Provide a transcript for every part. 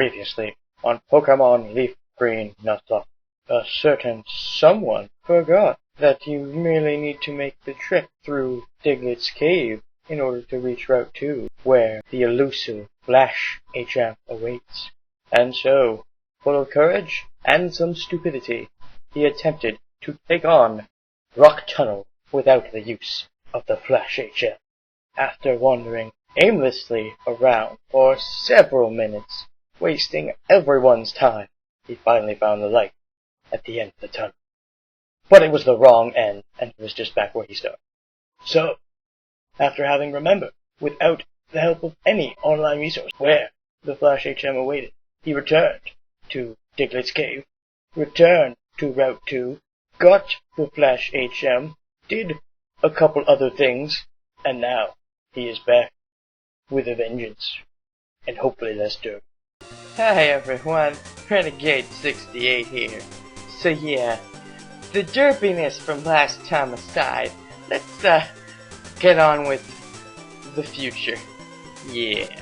Previously on Pokemon Leaf Green Nuzlocke, a certain someone forgot that you merely need to make the trip through Diglett's cave in order to reach Route 2, where the elusive Flash HM awaits. And so, full of courage and some stupidity, he attempted to take on Rock Tunnel without the use of the Flash HM. After wandering aimlessly around for several minutes, wasting everyone's time, he finally found the light at the end of the tunnel. But it was the wrong end, and he was just back where he started. So, after having remembered, without the help of any online resource, where the Flash HM awaited, he returned to Diglett's cave, returned to Route 2, got the Flash HM, did a couple other things, and now he is back with a vengeance, and hopefully less dirt. Hi everyone, Renegade68 here. So yeah, the derpiness from last time aside, let's get on with the future. Yeah.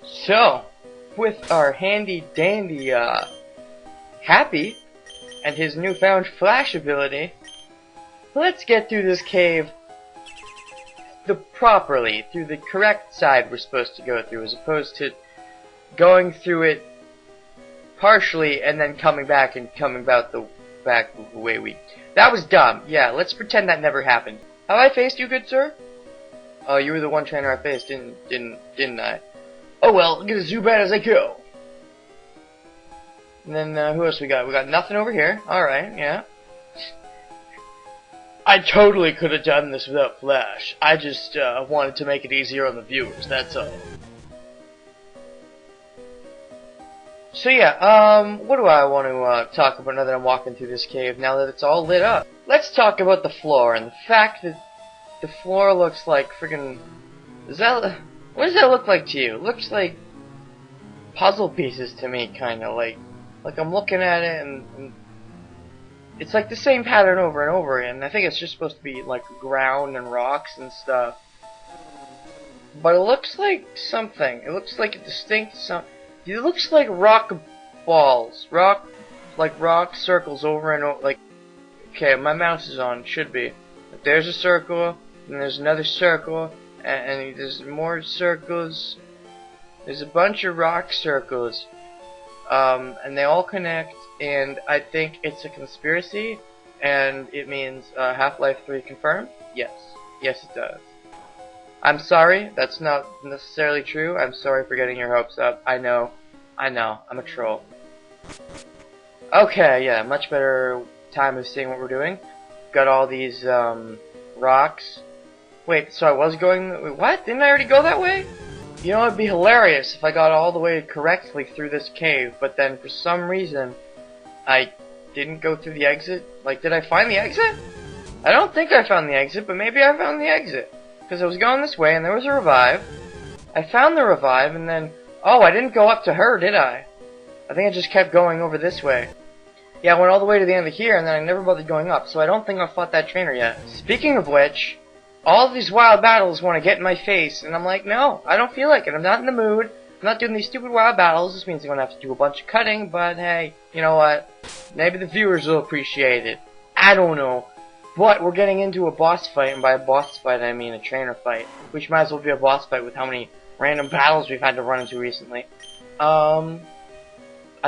So, with our handy dandy Happy and his newfound Flash ability, let's get through this cave through the correct side we're supposed to go through, as opposed to going through it partially and then coming back and coming back the way we... That was dumb. Yeah, let's pretend that never happened. Have I faced you, good sir? Oh, you were the one trainer I faced, didn't I? Oh well, I'm gonna zoom out as I go. And then, who else we got? We got nothing over here. Alright, yeah. I totally could have done this without Flash. I just wanted to make it easier on the viewers, that's all. So yeah, what do I want to talk about now that I'm walking through this cave, now that it's all lit up? Let's talk about the floor, and the fact that the floor looks like friggin... What does that look like to you? It looks like puzzle pieces to me, kinda, like I'm looking at it and it's like the same pattern over and over again. I think it's just supposed to be like ground and rocks and stuff. But it looks like something. It looks like a distinct it looks like rock balls. Rock circles over and over. Like, okay, my mouse is on. It should be. But there's a circle, and there's another circle, and there's more circles. There's a bunch of rock circles. And they all connect, and I think it's a conspiracy, and it means Half-Life 3 confirmed? Yes. Yes, it does. I'm sorry, that's not necessarily true. I'm sorry for getting your hopes up. I know, I'm a troll. Okay, yeah, much better time of seeing what we're doing. Got all these, rocks. Wait, so I was going... What? Didn't I already go that way? You know, it'd be hilarious if I got all the way correctly through this cave, but then for some reason, I didn't go through the exit. Like, did I find the exit? I don't think I found the exit, but maybe I found the exit. Because I was going this way, and there was a revive. I found the revive, and then... Oh, I didn't go up to her, did I? I think I just kept going over this way. Yeah, I went all the way to the end of here, and then I never bothered going up, so I don't think I've fought that trainer yet. Speaking of which... all of these wild battles want to get in my face, and I'm like, no, I don't feel like it. I'm not in the mood. I'm not doing these stupid wild battles. This means I'm going to have to do a bunch of cutting, but hey, you know what? Maybe the viewers will appreciate it. I don't know. But we're getting into a boss fight, and by a boss fight I mean a trainer fight, which might as well be a boss fight with how many random battles we've had to run into recently. I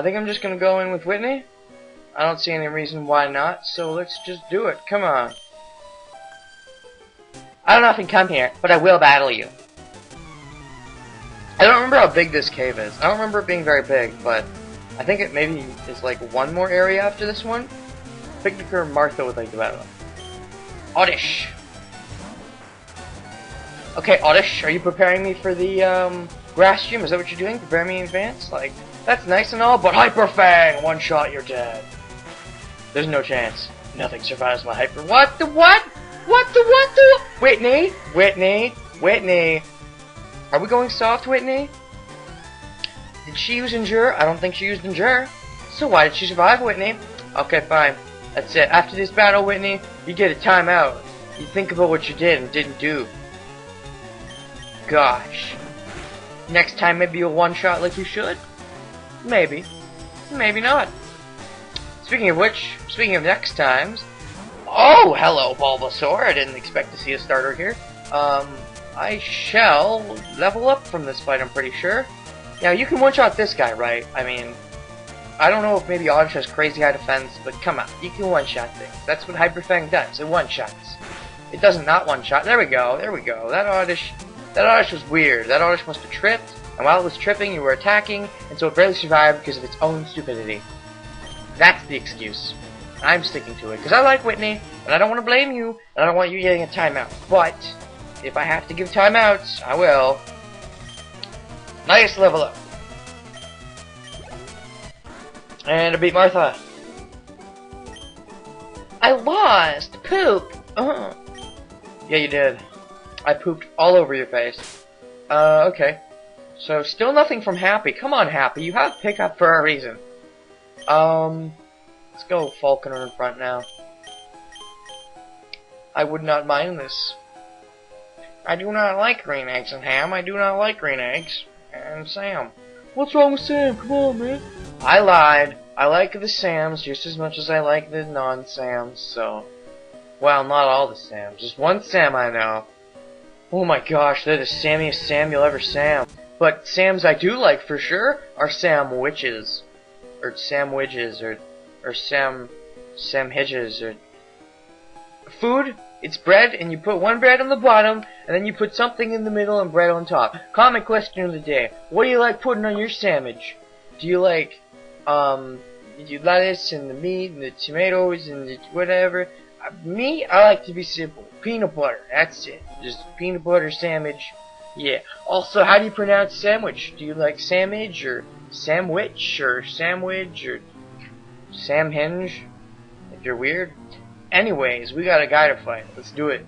think I'm just going to go in with Whitney. I don't see any reason why not, so let's just do it. Come on. I don't often come here, but I will battle you. I don't remember how big this cave is. I don't remember it being very big, but I think it maybe is like one more area after this one. Picnicker Martha would like to battle. Oddish! Okay, Oddish, are you preparing me for the grass gym? Is that what you're doing? Preparing me in advance? Like, that's nice and all, but Hyper Fang! One shot, you're dead. There's no chance. Nothing survives my Hyper... What the what? What the? Whitney! Are we going soft, Whitney? Did she use Endure? I don't think she used Endure. So why did she survive, Whitney? Okay, fine. That's it. After this battle, Whitney, you get a timeout. You think about what you did and didn't do. Gosh. Next time maybe you'll one-shot like you should. Maybe. Maybe not. Speaking of which, speaking of next times... Oh, hello, Bulbasaur. I didn't expect to see a starter here. I shall level up from this fight, I'm pretty sure. Now, you can one-shot this guy, right? I mean, I don't know if maybe Oddish has crazy high defense, but come on, you can one-shot things. That's what Hyper Fang does. It one-shots. It doesn't not one-shot. There we go. There we go. That Oddish was weird. That Oddish must have tripped, and while it was tripping, you were attacking, and so it barely survived because of its own stupidity. That's the excuse. I'm sticking to it, because I like Whitney, and I don't want to blame you, and I don't want you getting a timeout. But, if I have to give timeouts, I will. Nice level up. And I beat Martha. I lost! Poop! Yeah, you did. I pooped all over your face. Okay. So, still nothing from Happy. Come on, Happy. You have pickup for a reason. Let's go Falconer in front now. I would not mind this. I do not like green eggs and ham. I do not like green eggs and Sam. What's wrong with Sam? Come on, man. I lied. I like the Sams just as much as I like the non-Sams, so... Well, not all the Sams. Just one Sam I know. Oh my gosh, they're the Sammiest Sam you'll ever Sam. But Sams I do like for sure are Sam Witches. Or Sam Widges, or Sam Hedges, or... Food, it's bread, and you put one bread on the bottom, and then you put something in the middle and bread on top. Common question of the day. What do you like putting on your sandwich? Do you like, the lettuce, and the meat, and the tomatoes, and the whatever? Me, I like to be simple. Peanut butter, that's it. Just peanut butter sandwich. Yeah. Also, how do you pronounce sandwich? Do you like sandwich, or sandwich, or sandwich, or Sam Hinge? If you're weird. Anyways, we got a guy to fight. Let's do it.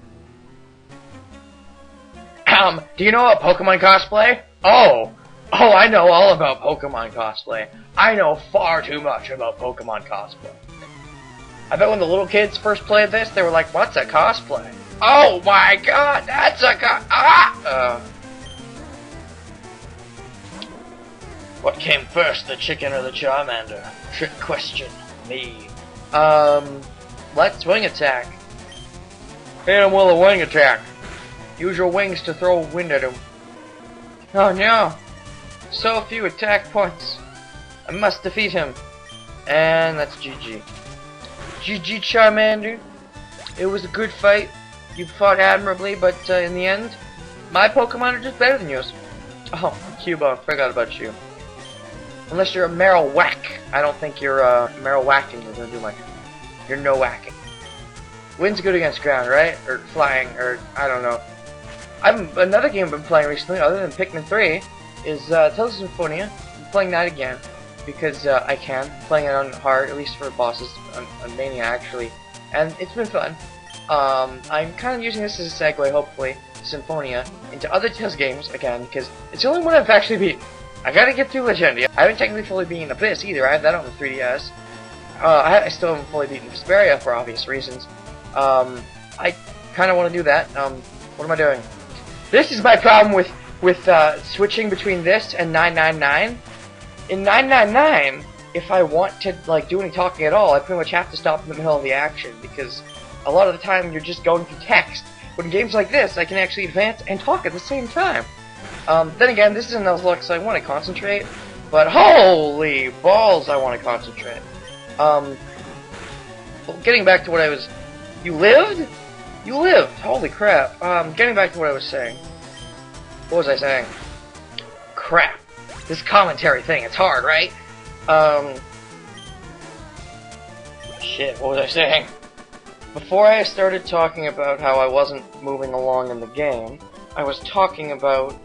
Do you know about Pokemon cosplay? Oh, I know all about Pokemon cosplay. I know far too much about Pokemon cosplay. I bet when the little kids first played this, they were like, what's a cosplay? Oh my god, that's a What came first, the chicken or the Charmander? Trick question. Me. Let's wing attack. Hit him with a wing attack. Use your wings to throw wind at him. Oh no! So few attack points. I must defeat him. And that's GG. GG Charmander. It was a good fight. You fought admirably, but in the end, my Pokemon are just better than yours. Oh, Cubone, forgot about you. Unless you're a Marowak. I don't think you're Marowacking is gonna do much. You're no whacking. Wind's good against ground, right? Or flying, or I don't know. Another game I've been playing recently, other than Pikmin 3, is Tales of Symphonia. I'm playing that again because I can. I'm playing it on hard, at least for bosses, on Mania actually, and it's been fun. I'm kind of using this as a segue, hopefully, Symphonia into other Tales games again because it's the only one I've actually beaten. I gotta get through Legendia. I haven't technically fully beaten Abyss either. I have that on the 3DS. I still haven't fully beaten Vesperia for obvious reasons. I kind of want to do that. What am I doing? This is my problem with switching between this and 999. In 999, if I want to like do any talking at all, I pretty much have to stop in the middle of the action because a lot of the time you're just going through text. But in games like this, I can actually advance and talk at the same time. Then again, this is a Nuzlocke, so I want to concentrate. But holy balls, I want to concentrate. Well, getting back to what I was... You lived? You lived! Holy crap. Getting back to what I was saying. What was I saying? Crap. This commentary thing, it's hard, right? Shit, what was I saying? Before I started talking about how I wasn't moving along in the game, I was talking about...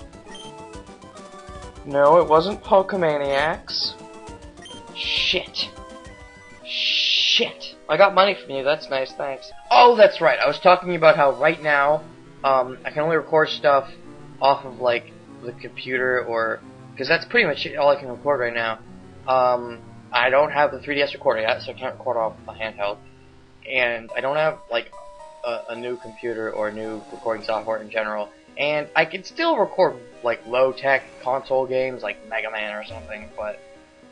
No, it wasn't Pokemaniacs. Shit. Shit. I got money from you, that's nice, thanks. Oh, that's right, I was talking about how right now, I can only record stuff off of, like, the computer or... Because that's pretty much all I can record right now. I don't have the 3DS recorder yet, so I can't record off a handheld. And I don't have, like, a new computer or new recording software in general. And I can still record like low-tech console games like Mega Man or something, but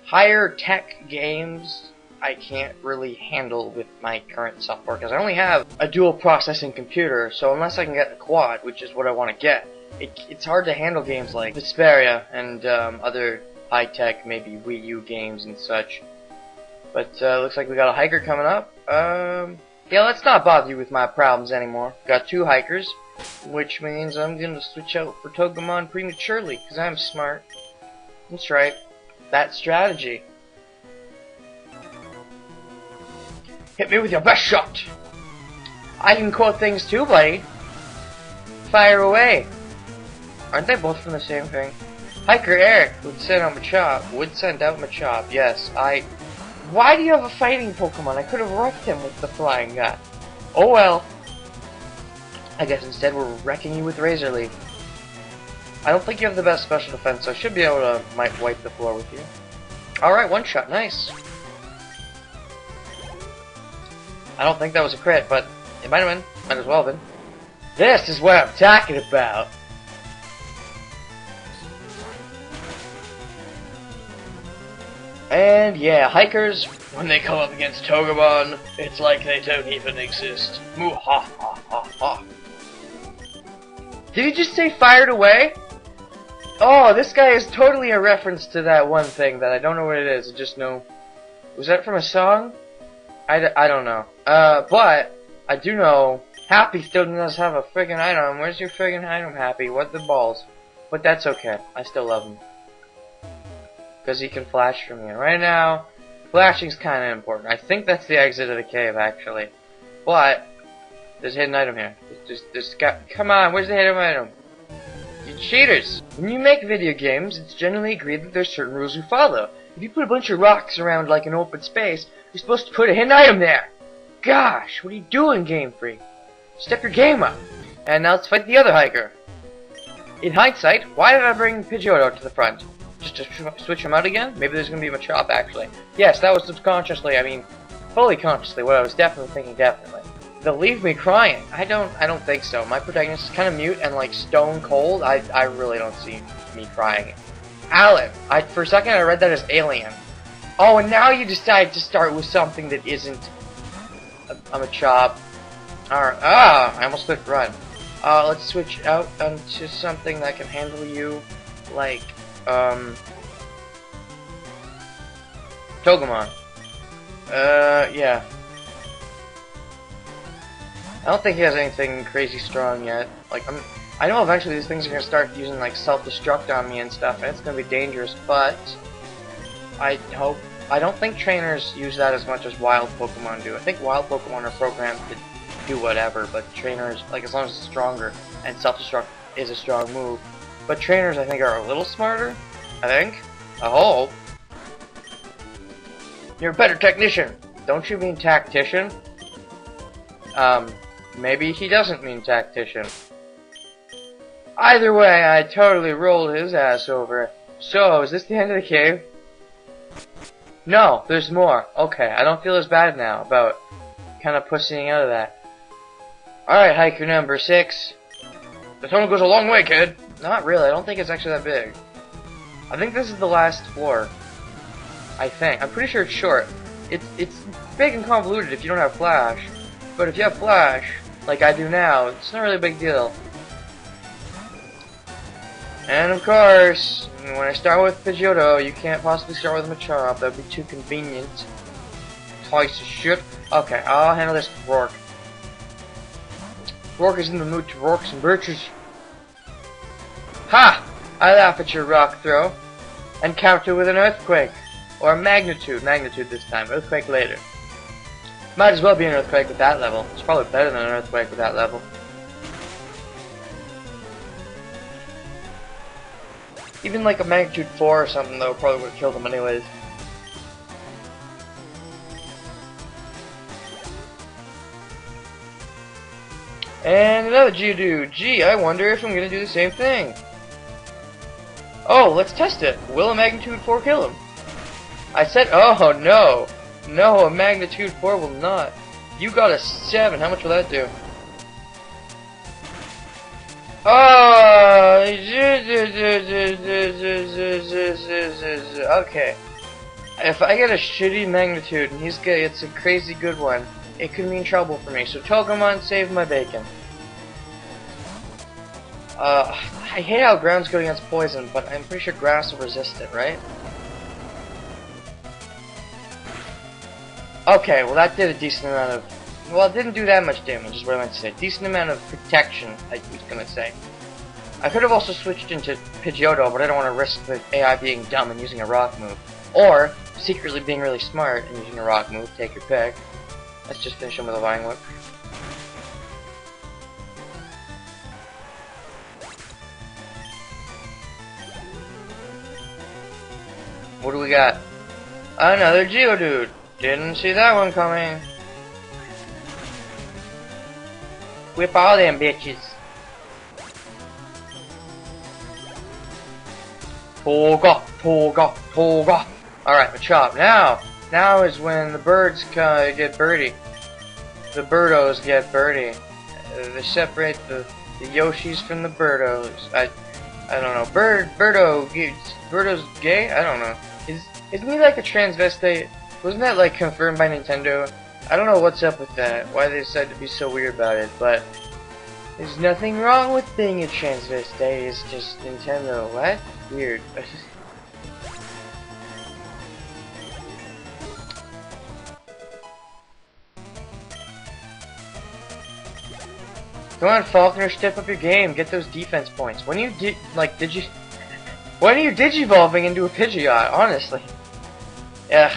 higher-tech games I can't really handle with my current software because I only have a dual processing computer, so unless I can get the quad, which is what I want to get, it's hard to handle games like Vesperia and other high-tech, maybe Wii U games and such. But looks like we got a hiker coming up. Yeah, let's not bother you with my problems anymore. Got 2 hikers, which means I'm gonna switch out for Togemon prematurely, because I'm smart. That's right. That strategy. Hit me with your best shot! I can quote things too, buddy. Fire away. Aren't they both from the same thing? Hiker Eric would send out Machop. Yes, Why do you have a fighting Pokemon? I could have wrecked him with the flying guy. Oh well. I guess instead we're wrecking you with Razor Leaf. I don't think you have the best special defense, so I should be able to might wipe the floor with you. Alright, one shot, nice. I don't think that was a crit, but it might have been. Might as well have been. This is what I'm talking about. And yeah, hikers, when they come up against Togemon, it's like they don't even exist. Moo ha ha ha ha. Did he just say fired away? Oh, this guy is totally a reference to that one thing that I don't know what it is. I just know. Was that from a song? I don't know. But I do know Happy still does have a friggin' item. Where's your friggin' item, Happy? What the balls? But that's okay. I still love him. Because he can flash from you. Right now, flashing's kind of important. I think that's the exit of the cave, actually. But there's a hidden item here. Come on, where's the hidden item? You cheaters! When you make video games, it's generally agreed that there's certain rules you follow. If you put a bunch of rocks around like an open space, you're supposed to put a hidden item there! Gosh, what are you doing, Game Freak? Step your game up! And now let's fight the other hiker. In hindsight, why did I bring Pidgeotto to the front? Just to switch him out again? Maybe there's gonna be a Machop, actually. Yes, that was subconsciously, fully consciously, what I was definitely thinking, definitely. They'll leave me crying. I don't think so. My protagonist is kind of mute and like stone cold. I really don't see me crying. Alan. For a second I read that as alien. Oh, and now you decide to start with something that isn't a Machop. Alright. I almost clicked run. Let's switch out onto something that can handle you, like, Togemon. Yeah. I don't think he has anything crazy strong yet. Like, I know eventually these things are gonna start using like self-destruct on me and stuff, and it's gonna be dangerous. But I don't think trainers use that as much as wild Pokemon do. I think wild Pokemon are programmed to do whatever, but trainers, like, as long as it's stronger, and self-destruct is a strong move. But trainers, I think, are a little smarter. I think. I hope. You're a better technician. Don't you mean tactician? Maybe he doesn't mean tactician. Either way, I totally rolled his ass over. So, is this the end of the cave? No, there's more. Okay, I don't feel as bad now about kind of pussying out of that. Alright, hiker number 6. The tunnel goes a long way, kid. Not really, I don't think it's actually that big. I think this is the last floor. I think. I'm pretty sure it's short. It's big and convoluted if you don't have Flash. But if you have Flash, like I do now, it's not really a big deal. And of course, when I start with Pidgeotto, you can't possibly start with Machop. That would be too convenient. Piece of shit. Okay, I'll handle this with Rourke. Rourke is in the mood to Rourke some birches. Ha! I laugh at your rock throw. And counter with an earthquake. Or a magnitude. Magnitude this time. Earthquake later. Might as well be an earthquake with that level. It's probably better than an earthquake with that level. Even like a magnitude 4 or something though probably would have killed him anyways. And another Geodude. Gee, I wonder if I'm gonna do the same thing. Oh, let's test it. Will a magnitude 4 kill him? I said, oh no. No, a magnitude 4 will not. You got a 7. How much will that do? Oh, okay. If I get a shitty magnitude and it's a crazy good one, it could mean trouble for me. So Togemon, save my bacon. I hate how ground's good against poison, but I'm pretty sure grass will resist it, right? Okay, well that did a decent amount of... Well, it didn't do that much damage, is what I meant to say. Decent amount of protection, I was gonna say. I could have also switched into Pidgeotto, but I don't want to risk the AI being dumb and using a rock move. Or, secretly being really smart and using a rock move, take your pick. Let's just finish him with a Vine Whip. What do we got? Another Geodude! Didn't see that one coming. Whip all them bitches. Toga, Toga, Toga. Alright, Machop. Now is when the birds get birdie. The birdos get birdie. They separate the Yoshis from the birdos. I don't know. Birdo's gay? I don't know. Isn't he like a transvestite? Wasn't that like confirmed by Nintendo? I don't know what's up with that. Why they decided to be so weird about it, but there's nothing wrong with being a transvestite. It's just Nintendo. What? Weird. Come on, Falconer, step up your game. Get those defense points. When are you digivolving into a Pidgeot? Honestly. Yeah,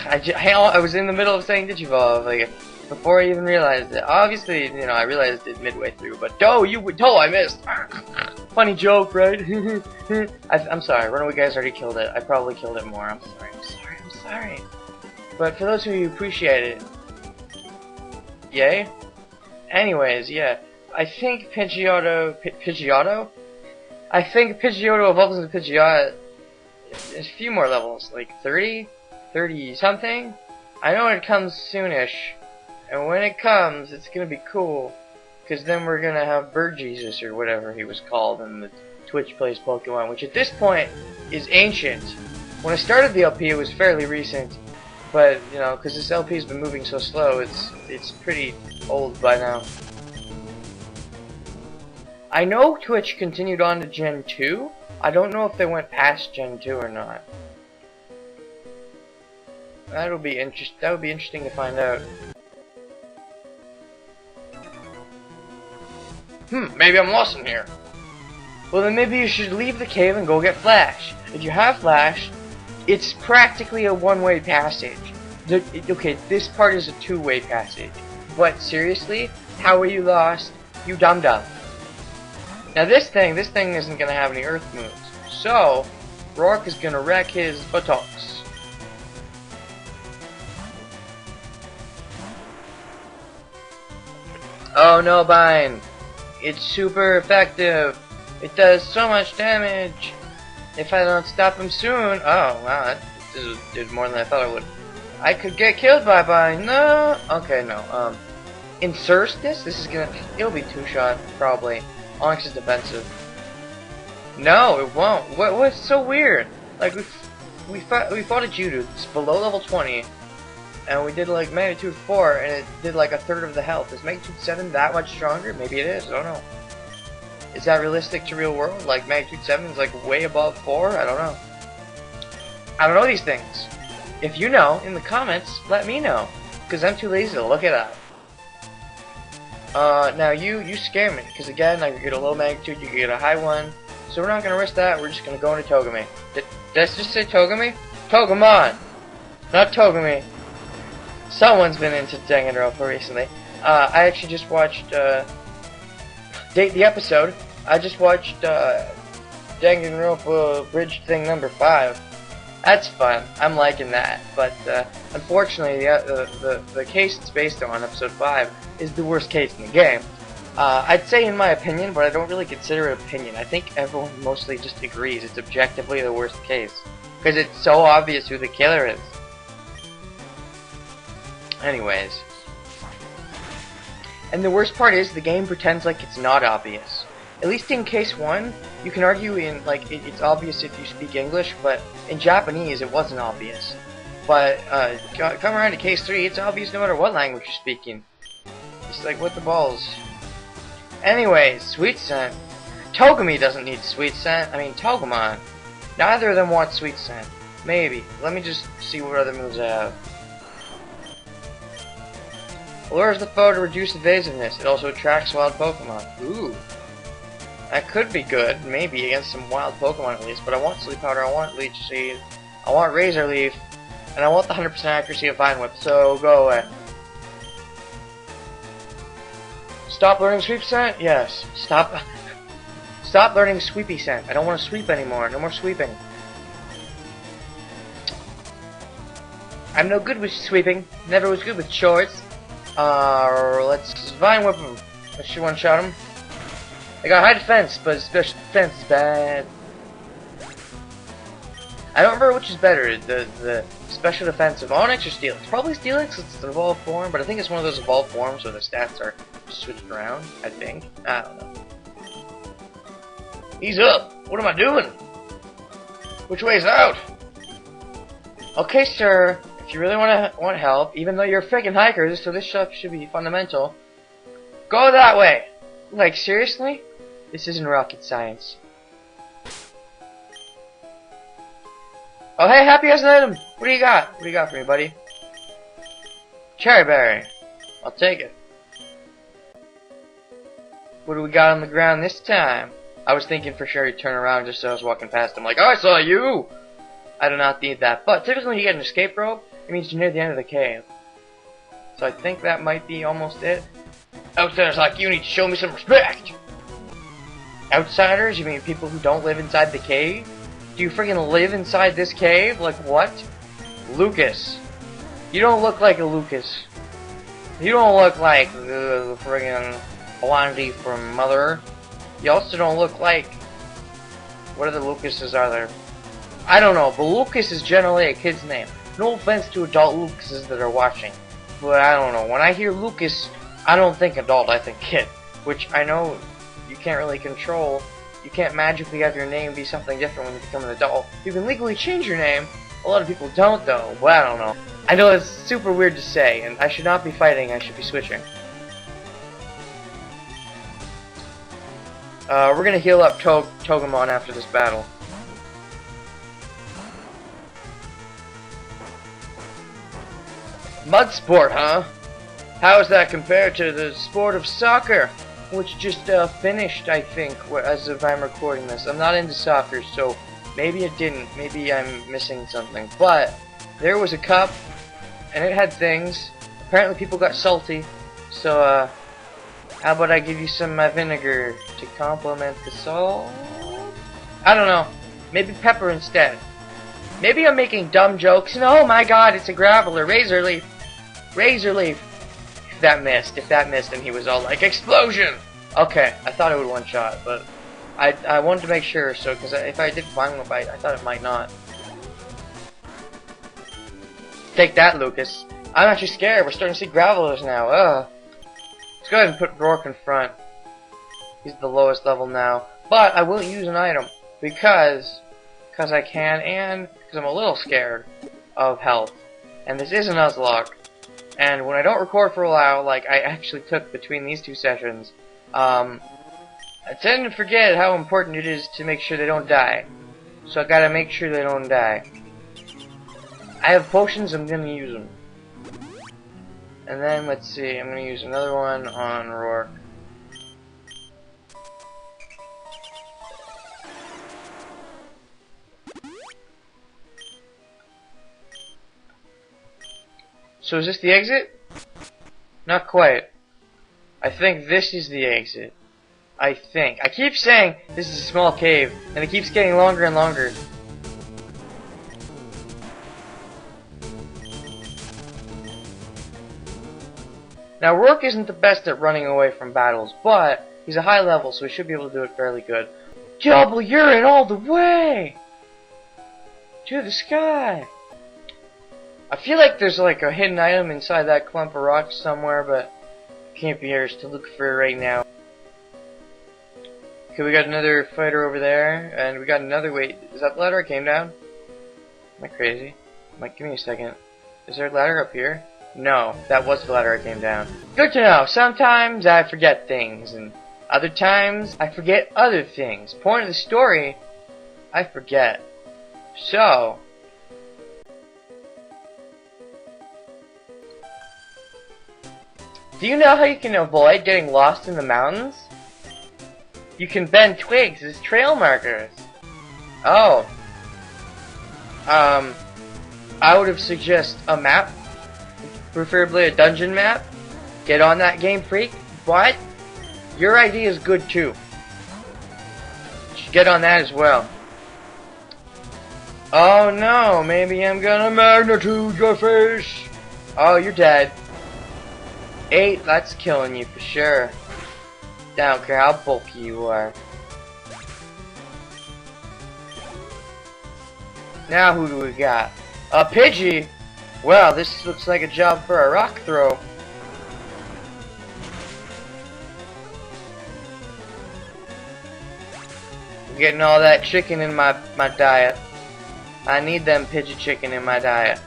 I was in the middle of saying digivolve, like, before I even realized it. Obviously, you know, I realized it midway through, but I missed! Funny joke, right? I'm sorry, Runaway Guys already killed it. I probably killed it more. I'm sorry. But for those who appreciate it, yay? Anyways, yeah. I think Pidgeotto evolves into Pidgeot a few more levels, like 30 something. I know it comes soonish, and when it comes, it's gonna be cool, because then we're gonna have Bird Jesus or whatever he was called in the Twitch Plays Pokemon, which at this point is ancient. When I started the LP, it was fairly recent, but you know, because this LP has been moving so slow, it's pretty old by now. I know Twitch continued on to Gen 2. I don't know if they went past Gen 2 or not. That would be interesting to find out. Maybe I'm lost in here. Well, then maybe you should leave the cave and go get Flash. If you have Flash, it's practically a one-way passage. Okay, this part is a two-way passage. But seriously, how are you lost? You dum-dum. Now this thing isn't gonna have any earth moves. So, Rourke is gonna wreck his buttocks. Oh no, Vine! It's super effective! It does so much damage! If I don't stop him soon... Oh, wow, that did more than I thought it would. I could get killed by Vine! No! Okay, no, Insert this? This is gonna... It'll be two-shot, probably. Onix is defensive. No, it won't. What's so weird? Like, we fought a Geodude. It's below level 20. And we did like magnitude 4, and it did like a third of the health. Is magnitude 7 that much stronger? Maybe it is, I don't know. Is that realistic to real world? Like magnitude 7 is like way above 4? I don't know. I don't know these things. If you know, in the comments, let me know. Because I'm too lazy to look it up. Now you scare me. Because again, I could get a low magnitude, you could get a high one. So we're not going to risk that, we're just going to go into Togami. Did I just say Togami? Togemon! Not Togami. Someone's been into Danganronpa recently. I actually just watched, the episode. I just watched, Danganronpa Bridge Thing number 5. That's fun. I'm liking that. But, unfortunately, the case it's based on, episode 5, is the worst case in the game. I'd say in my opinion, but I don't really consider it opinion. I think everyone mostly just agrees it's objectively the worst case. Because it's so obvious who the killer is. Anyways. And the worst part is, the game pretends like it's not obvious. At least in case 1, you can argue in, like, it's obvious if you speak English, but in Japanese it wasn't obvious. But, come around to case 3, it's obvious no matter what language you're speaking. It's like, what the balls? Anyways, sweet scent. Togami doesn't need sweet scent. I mean, Togemon. Neither of them want sweet scent. Maybe. Let me just see what other moves I have. Lures the foe to reduce evasiveness. It also attracts wild Pokemon. Ooh. That could be good, maybe, against some wild Pokemon at least, but I want Sleep Powder, I want Leech Seed, I want Razor Leaf, and I want the 100% accuracy of Vine Whip, so go away. Stop learning Sweep Scent? Yes. Stop learning Sweepy Scent. I don't want to sweep anymore. No more sweeping. I'm no good with sweeping. Never was good with chores. Let's Vine Whip him. Let's one-shot him. I got high defense, but special defense is bad. I don't remember which is better, the special defense of Onyx or Steelix. Probably Steelix, it's the evolved form, but I think it's one of those evolved forms where the stats are switched around, I think. I don't know. He's up! What am I doing? Which way's out? Okay, sir. If you really want help, even though you're freaking hikers, so this stuff should be fundamental, go that way! Like, seriously? This isn't rocket science. Oh, hey, Happy has an item! What do you got? What do you got for me, buddy? Cherry Berry. I'll take it. What do we got on the ground this time? I was thinking for sure he'd turn around just as I was walking past him, like, oh, I saw you! I do not need that. But typically when you get an escape rope, it means you're near the end of the cave. So I think that might be almost it. Outsiders like you need to show me some respect! Outsiders? You mean people who don't live inside the cave? Do you friggin' live inside this cave? Like what? Lucas. You don't look like a Lucas. You don't look like the friggin' Blondie from Mother. You also don't look like... What other Lucases are there? I don't know, but Lucas is generally a kid's name. No offense to adult Lucases that are watching. But I don't know, when I hear Lucas, I don't think adult, I think kid. Which I know you can't really control. You can't magically have your name be something different when you become an adult. You can legally change your name. A lot of people don't though, but I don't know. I know it's super weird to say, and I should not be fighting, I should be switching. We're gonna heal up Togemon after this battle. Mud sport, huh? How is that compared to the sport of soccer? Which just finished, I think, as if I'm recording this. I'm not into soccer, so maybe it didn't. Maybe I'm missing something. But there was a cup, and it had things. Apparently people got salty. So, how about I give you some vinegar to complement the salt? I don't know. Maybe pepper instead. Maybe I'm making dumb jokes. And oh my god, it's a Graveler. Razor Leaf. Razor Leaf. If that missed, and he was all like, explosion! Okay, I thought it would one-shot, but I wanted to make sure, so, because if I did Vine Whip, I thought it might not. Take that, Lucas. I'm actually scared. We're starting to see Gravelers now. Let's go ahead and put Rourke in front. He's the lowest level now. But I will use an item, because I can, and because I'm a little scared of health. And this is a Nuzlocke. And when I don't record for a while, like I actually took between these two sessions, I tend to forget how important it is to make sure they don't die. So I gotta make sure they don't die. I have potions, I'm gonna use them. And then, let's see, I'm gonna use another one on Rourke. So is this the exit? Not quite. I think this is the exit. I think. I keep saying this is a small cave, and it keeps getting longer and longer. Now, Rourke isn't the best at running away from battles, but he's a high level, so he should be able to do it fairly good. Double urine all the way! To the sky! I feel like there's like a hidden item inside that clump of rocks somewhere, but can't be yours to look for it right now. Okay, we got another fighter over there, and we got another. Wait, is that the ladder I came down? Am I crazy? Give me a second. Is there a ladder up here? No, that was the ladder I came down. Good to know. Sometimes I forget things, and other times I forget other things. Point of the story, I forget. So, do you know how you can avoid getting lost in the mountains? You can bend twigs as trail markers. Oh. I would have suggested a map, preferably a dungeon map. Get on that, Game Freak. But your idea is good too. You should get on that as well. Oh no, maybe I'm gonna magnitude your face. Oh, you're dead. 8, that's killing you for sure. I don't care how bulky you are. Now who do we got? A Pidgey! Well, this looks like a job for a rock throw. I'm getting all that chicken in my diet. I need them Pidgey chicken in my diet.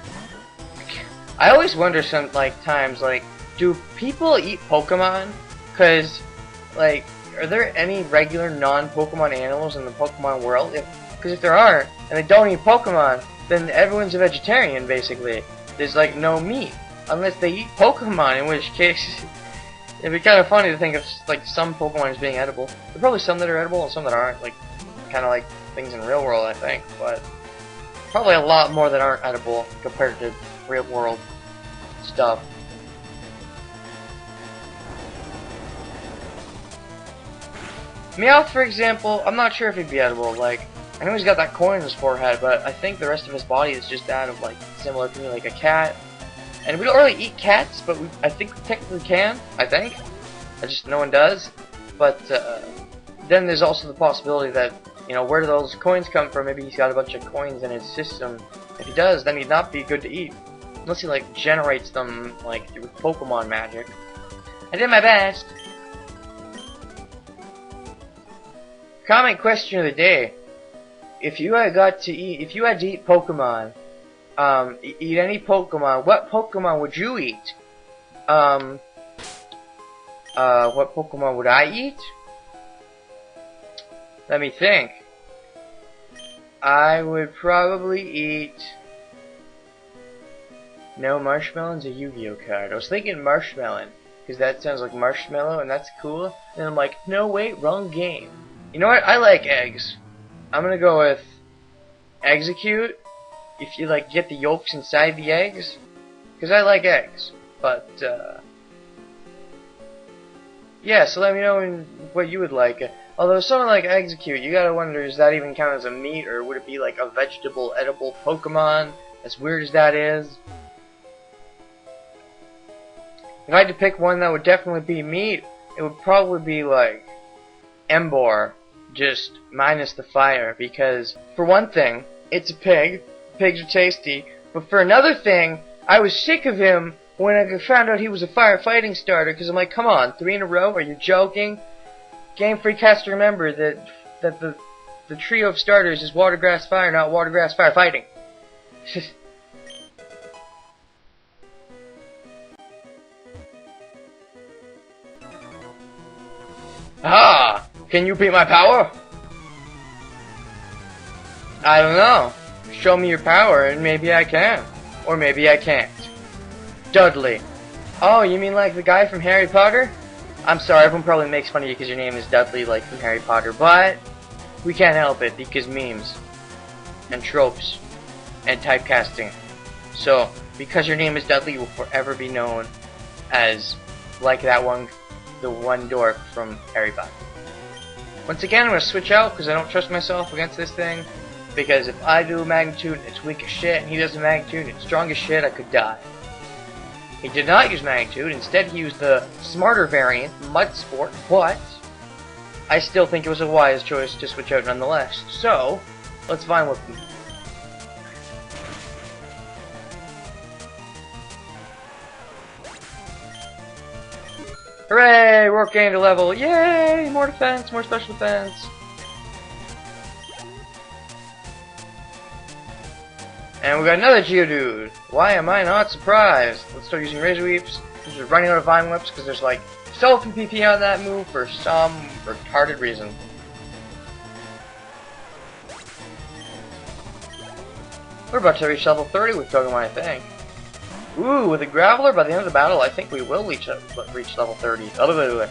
I always wonder times, do people eat Pokemon? Cause, are there any regular non-Pokemon animals in the Pokemon world? Because if there aren't, and they don't eat Pokemon, then everyone's a vegetarian, basically. There's, no meat. Unless they eat Pokemon, in which case, it'd be kind of funny to think of, some Pokemon as being edible. There are probably some that are edible and some that aren't, kind of like things in real world, I think, but probably a lot more that aren't edible compared to real world stuff. Meowth, for example, I'm not sure if he'd be edible. I know he's got that coin in his forehead, but I think the rest of his body is just that of, similar to me, like a cat. And we don't really eat cats, but I think we technically can, I think. No one does. But, then there's also the possibility that, where do those coins come from? Maybe he's got a bunch of coins in his system. If he does, then he'd not be good to eat. Unless he, generates them, through Pokemon magic. I did my best. Comment question of the day: if you had to eat Pokemon, eat any Pokemon, what Pokemon would you eat? What Pokemon would I eat? Let me think. I would probably eat. No, Marshmallow's a Yu-Gi-Oh card. I was thinking Marshmallow, because that sounds like marshmallow, and that's cool. And I'm like, no, wait, wrong game. You know what? I like eggs. I'm gonna go with Execute. If you get the yolks inside the eggs, because I like eggs. But yeah. So let me know what you would like. Although something like Execute, you gotta wonder, does that even count as a meat, or would it be like a vegetable, edible Pokemon? As weird as that is. If I had to pick one that would definitely be meat, it would probably be Emboar, just minus the fire, because for one thing, it's a pig. Pigs are tasty. But for another thing, I was sick of him when I found out he was a firefighting starter, because I'm like, come on, 3 in a row? Are you joking? Game Freak has to remember that the trio of starters is water, grass, fire, not water, grass, fire fighting. Ah! Can you beat my power? I don't know. Show me your power and maybe I can. Or maybe I can't. Dudley. Oh, you mean like the guy from Harry Potter? I'm sorry, everyone probably makes fun of you because your name is Dudley, like from Harry Potter, but we can't help it because memes and tropes and typecasting. So, because your name is Dudley, you will forever be known as like the one dork from Harry Potter. Once again, I'm going to switch out because I don't trust myself against this thing. Because if I do Magnitude and it's weak as shit, and he does Magnitude and it's strong as shit, I could die. He did not use Magnitude, instead he used the smarter variant, Mud Sport, but I still think it was a wise choice to switch out nonetheless. So, let's Vine Whip him. Hooray! Rourke gained a level. Yay! More defense, more special defense. And we got another Geodude. Why am I not surprised? Let's start using Razor Weaves. We're running out of Vine Whips because there's like so few PP on that move for some retarded reason. We're about to reach level 30 with Pokemon, I think. Ooh, with a Graveler, by the end of the battle, I think we will reach level 30. Oh, wait.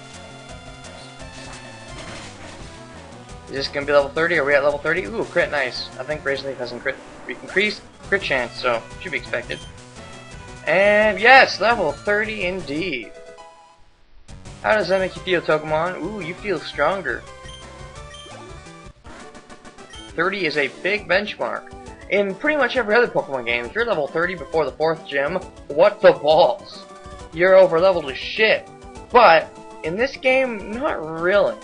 Is this gonna be level 30? Are we at level 30? Ooh, crit, nice. I think Razor Leaf has increased crit chance, so should be expected. And yes, level 30 indeed. How does that make you feel, Pokemon? Ooh, you feel stronger. 30 is a big benchmark. In pretty much every other Pokemon game, if you're level 30 before the 4th gym, what the balls? You're over leveled as shit. But in this game, not really.